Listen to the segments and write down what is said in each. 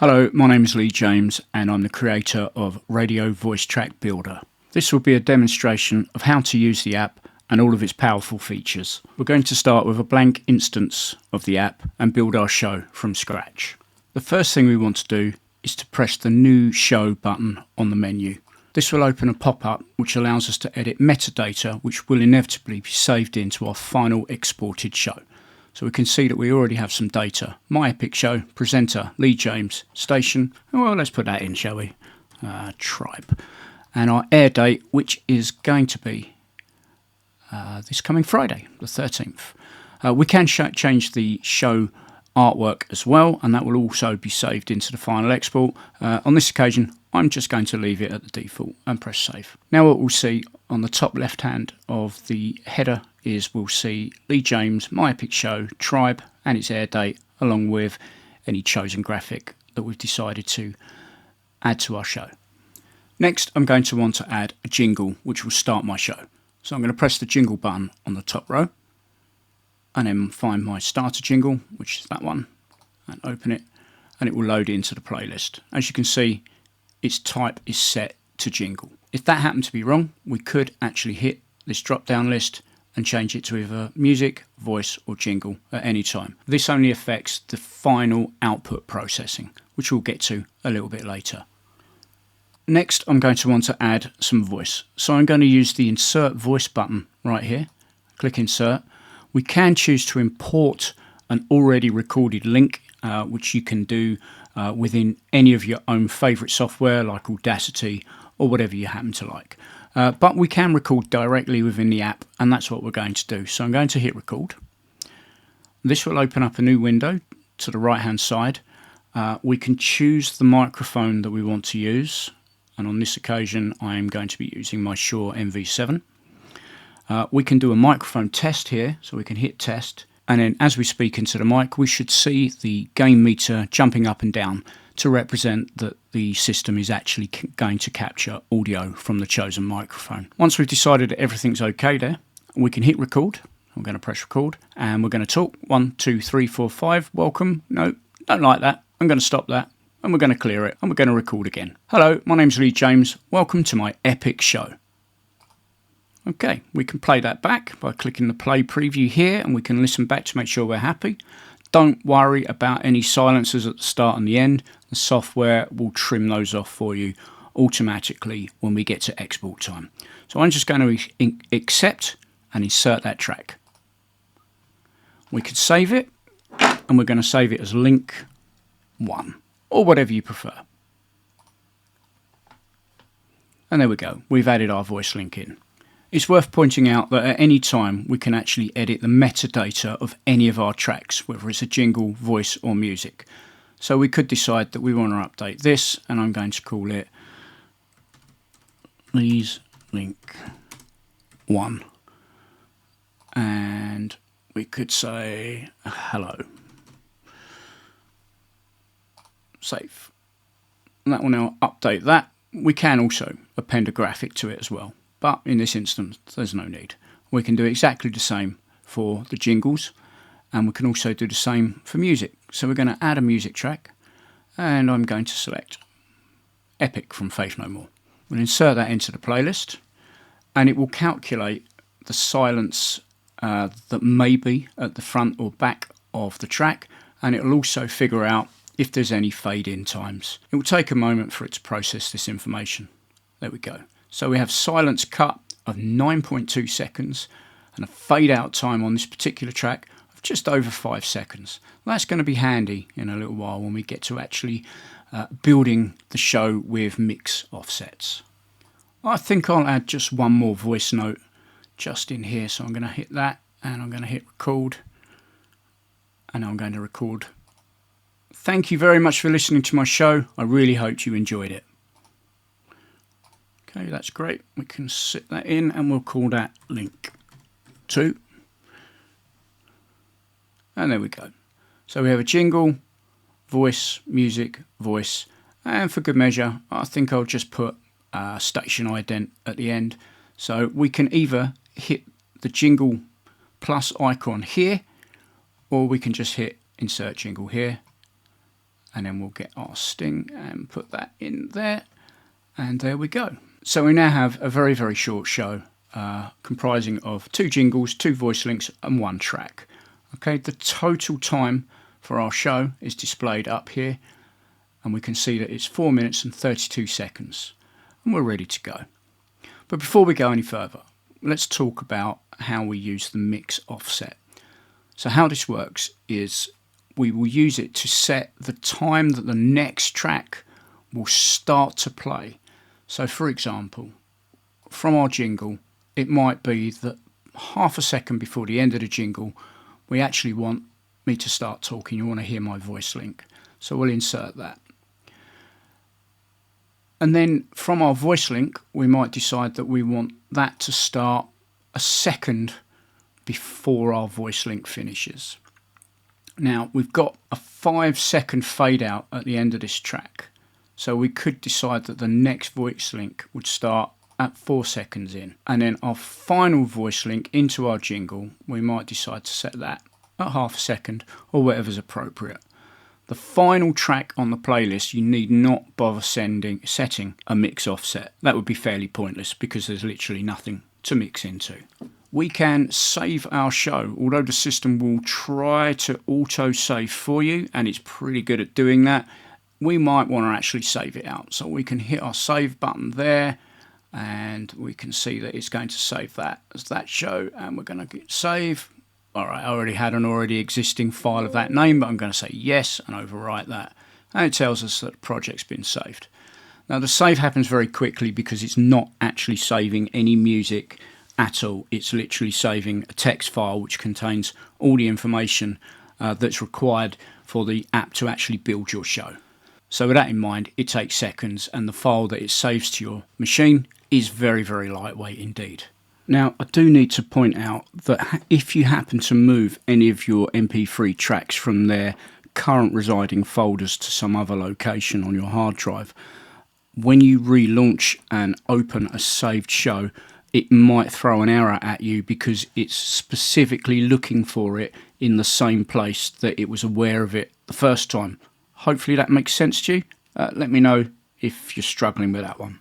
Hello, my name is Lee James and I'm the creator of Radio VoiceTrack Builder. This will be a demonstration of how to use the app and all of its powerful features. We're going to start with a blank instance of the app and build our show from scratch. The first thing we want to do is to press the New Show button on the menu. This will open a pop-up which allows us to edit metadata which will inevitably be saved into our final exported show. So we can see that we already have some data. My Epic Show, presenter, Lee James, station. Well, let's put that in, shall we? Tribe. And our air date, which is going to be this coming Friday, the 13th. We can change the show artwork as well, and that will also be saved into the final export. On this occasion, I'm just going to leave it at the default and press save. Now what we'll see on the top left hand of the header is we'll see Lee James, My Epic Show, Tribe and its air date, along with any chosen graphic that we've decided to add to our show. Next, I'm going to want to add a jingle which will start my show. So I'm going to press the jingle button on the top row and then find my starter jingle, which is that one, and open it, and it will load into the playlist. As you can see, its type is set to jingle. If that happened to be wrong, we could actually hit this drop down list and change it to either music, voice or jingle at any time. This only affects the final output processing, which we'll get to a little bit later. Next, I'm going to want to add some voice. So I'm going to use the Insert Voice button right here. Click Insert. We can choose to import an already recorded link, which you can do within any of your own favourite software like Audacity or whatever you happen to like. But we can record directly within the app, and that's what we're going to do. So I'm going to hit record. This will open up a new window to the right hand side. We can choose the microphone that we want to use, and on this occasion I am going to be using my Shure MV7. We can do a microphone test here, so we can hit test, and then as we speak into the mic we should see the gain meter jumping up and down to represent that the system is actually going to capture audio from the chosen microphone. Once we've decided that everything's okay there, we can hit record. I'm going to press record and we're going to talk. 1, 2, 3, 4, 5. Welcome. No, don't like that. I'm going to stop that and we're going to clear it and we're going to record again. Hello, my name's Lee James. Welcome to my Epic Show. Okay, we can play that back by clicking the play preview here and we can listen back to make sure we're happy. Don't worry about any silencers at the start and the end. The software will trim those off for you automatically when we get to export time. So I'm just going to accept and insert that track. We could save it, and we're going to save it as link 1 or whatever you prefer. And there we go. We've added our voice link in. It's worth pointing out that at any time we can actually edit the metadata of any of our tracks, whether it's a jingle, voice or music. So we could decide that we want to update this, and I'm going to call it Please Link 1. And we could say hello. Save. And that will now update that. We can also append a graphic to it as well. But in this instance, there's no need. We can do exactly the same for the jingles, and we can also do the same for music. So we're going to add a music track, and I'm going to select Epic from Faith No More. We'll insert that into the playlist, and it will calculate the silence that may be at the front or back of the track, and it will also figure out if there's any fade-in times. It will take a moment for it to process this information. There we go. So we have silence cut of 9.2 seconds and a fade out time on this particular track of just over 5 seconds. That's going to be handy in a little while when we get to actually building the show with mix offsets. I think I'll add just one more voice note just in here. So I'm going to hit that and I'm going to hit record and I'm going to record. Thank you very much for listening to my show. I really hope you enjoyed it. Okay, that's great. We can sit that in and we'll call that link 2. And there we go. So we have a jingle, voice, music, voice. And for good measure, I think I'll just put station ident at the end. So we can either hit the jingle plus icon here, or we can just hit insert jingle here. and then we'll get our sting and put that in there, and there we go. So we now have a very, very short show comprising of 2 jingles, 2 voice links and 1 track. Okay, the total time for our show is displayed up here, and we can see that it's 4 minutes and 32 seconds, and we're ready to go. But before we go any further, let's talk about how we use the mix offset. So how this works is we will use it to set the time that the next track will start to play. So for example, from our jingle, it might be that half a second before the end of the jingle, we actually want me to start talking. You want to hear my voice link. So we'll insert that. And then from our voice link, we might decide that we want that to start a second before our voice link finishes. Now, we've got a 5-second fade out at the end of this track. So we could decide that the next voice link would start at 4 seconds in. And then our final voice link into our jingle, we might decide to set that at half a second or whatever's appropriate. The final track on the playlist, you need not bother setting a mix offset. That would be fairly pointless because there's literally nothing to mix into. We can save our show, although the system will try to auto-save for you, and it's pretty good at doing that. We might want to actually save it out. So we can hit our save button there, and we can see that it's going to save that as that show, and we're going to hit save. Alright, I already had an already existing file of that name, but I'm going to say yes and overwrite that. And it tells us that the project's been saved. Now the save happens very quickly because it's not actually saving any music at all. It's literally saving a text file which contains all the information that's required for the app to actually build your show. So with that in mind, it takes seconds, and the file that it saves to your machine is very, very lightweight indeed. Now, I do need to point out that if you happen to move any of your MP3 tracks from their current residing folders to some other location on your hard drive, when you relaunch and open a saved show, it might throw an error at you because it's specifically looking for it in the same place that it was aware of it the first time. Hopefully that makes sense to you. Let me know if you're struggling with that one.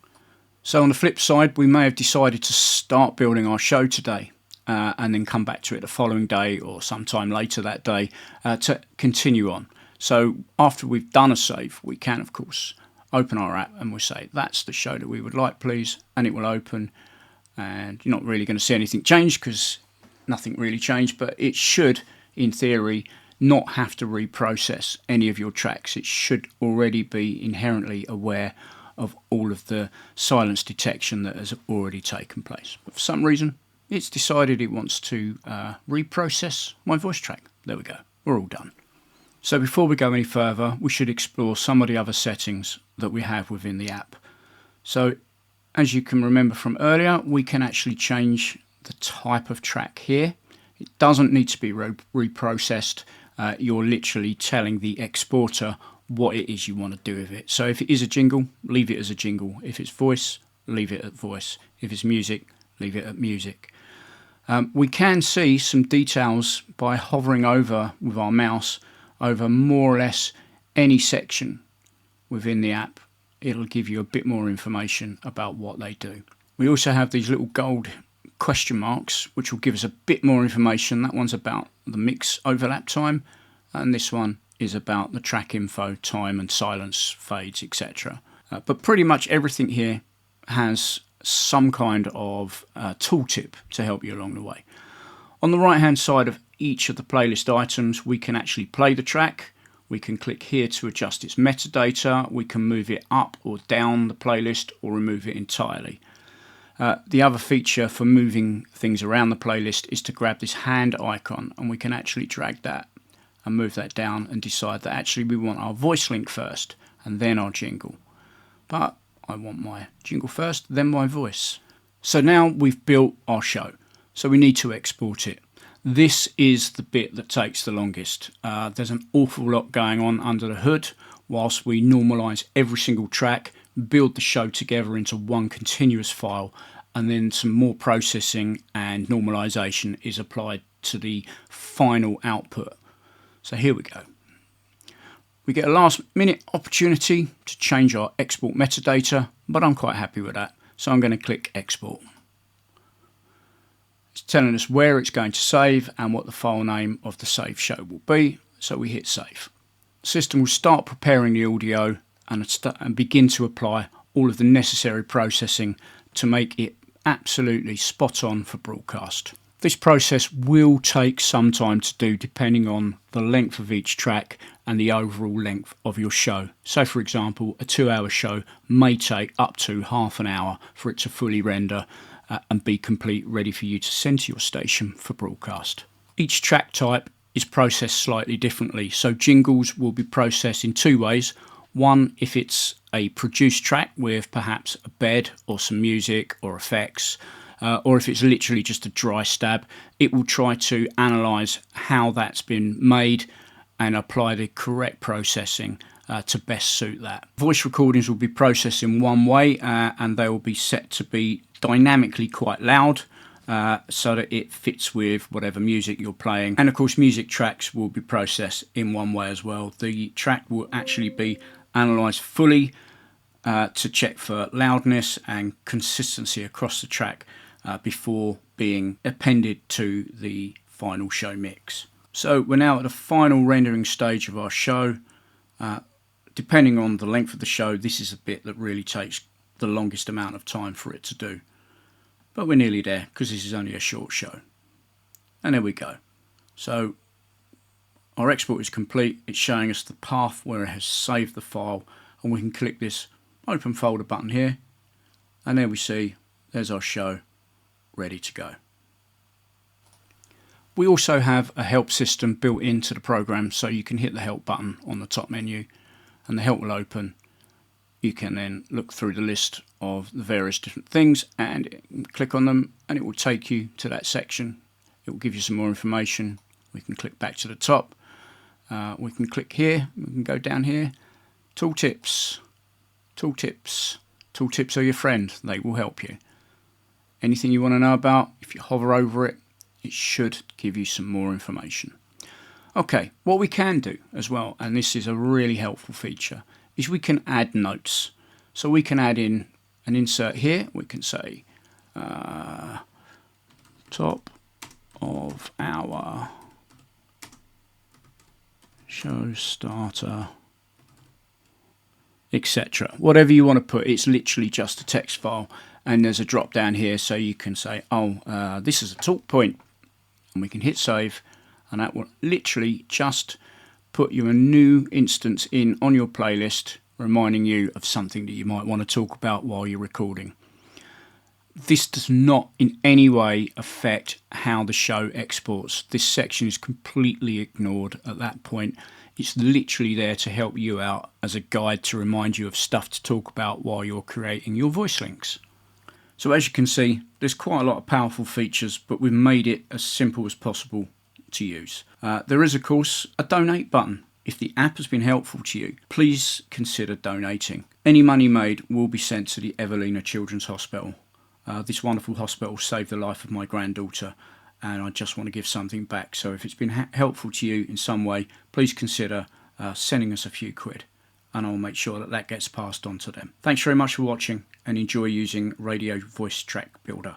So on the flip side, we may have decided to start building our show today and then come back to it the following day or sometime later that day to continue on. So after we've done a save, we can, of course, open our app and we'll say, that's the show that we would like, please. And it will open, and you're not really going to see anything change because nothing really changed, but it should, in theory, not have to reprocess any of your tracks. It should already be inherently aware of all of the silence detection that has already taken place. But for some reason, it's decided it wants to reprocess my voice track. There we go. We're all done. So before we go any further, we should explore some of the other settings that we have within the app. So as you can remember from earlier, we can actually change the type of track here. It doesn't need to be reprocessed. You're literally telling the exporter what it is you want to do with it. So if it is a jingle, leave it as a jingle. If it's voice, leave it at voice. If it's music, leave it at music. We can see some details by hovering over with our mouse over more or less any section within the app. It'll give you a bit more information about what they do. We also have these little gold question marks which will give us a bit more information. That one's about the mix overlap time, and this one is about the track info, time and silence, fades, etc. But pretty much everything here has some kind of tooltip to help you along the way. On the right hand side of each of the playlist items, we can actually play the track. We can click here to adjust its metadata. We can move it up or down the playlist or remove it entirely. The other feature for moving things around the playlist is to grab this hand icon, and we can actually drag that and move that down and decide that actually we want our voice link first and then our jingle. But I want my jingle first, then my voice. So now we've built our show, so we need to export it. This is the bit that takes the longest. There's an awful lot going on under the hood whilst we normalise every single track, build the show together into one continuous file, and then some more processing and normalisation is applied to the final output. So here we go. We get a last minute opportunity to change our export metadata, but I'm quite happy with that. So I'm going to click export. It's telling us where it's going to save and what the file name of the save show will be. So we hit save. The system will start preparing the audio and begin to apply all of the necessary processing to make it absolutely spot on for broadcast. This process will take some time to do depending on the length of each track and the overall length of your show. So for example, a 2-hour show may take up to half an hour for it to fully render and be complete, ready for you to send to your station for broadcast. Each track type is processed slightly differently, so jingles will be processed in 2 ways. One, if it's a produced track with perhaps a bed or some music or effects, or if it's literally just a dry stab, it will try to analyse how that's been made and apply the correct processing to best suit that. Voice recordings will be processed in one way and they will be set to be dynamically quite loud so that it fits with whatever music you're playing. And of course music tracks will be processed in one way as well. The track will actually be analysed fully to check for loudness and consistency across the track before being appended to the final show mix. So we're now at the final rendering stage of our show. Depending on the length of the show, this is a bit that really takes the longest amount of time for it to do. But we're nearly there because this is only a short show. And there we go. So our export is complete. It's showing us the path where it has saved the file, and we can click this open folder button here, and there we see there's our show ready to go. We also have a help system built into the program, so you can hit the help button on the top menu and the help will open. You can then look through the list of the various different things and click on them, and it will take you to that section. It will give you some more information. We can click back to the top. We can click here, we can go down here. Tooltips. Tooltips are your friend, they will help you. Anything you want to know about, if you hover over it, it should give you some more information. Okay, what we can do as well, and this is a really helpful feature, is we can add notes. So we can add in an insert here. We can say top of our show starter, etc. Whatever you want to put, it's literally just a text file, and there's a drop down here so you can say, oh, this is a talk point, and we can hit save, and that will literally just put you a new instance in on your playlist, reminding you of something that you might want to talk about while you're recording. This does not in any way affect how the show exports. This section is completely ignored at that point. It's literally there to help you out as a guide to remind you of stuff to talk about while you're creating your voice links. So as you can see, there's quite a lot of powerful features, but we've made it as simple as possible to use. There is of course a donate button. If the app has been helpful to you, please consider donating. Any money made will be sent to the Evelina Children's Hospital. This wonderful hospital saved the life of my granddaughter, and I just want to give something back. So if it's been helpful to you in some way, please consider sending us a few quid, and I'll make sure that that gets passed on to them. Thanks very much for watching, and enjoy using Radio VoiceTrack Builder.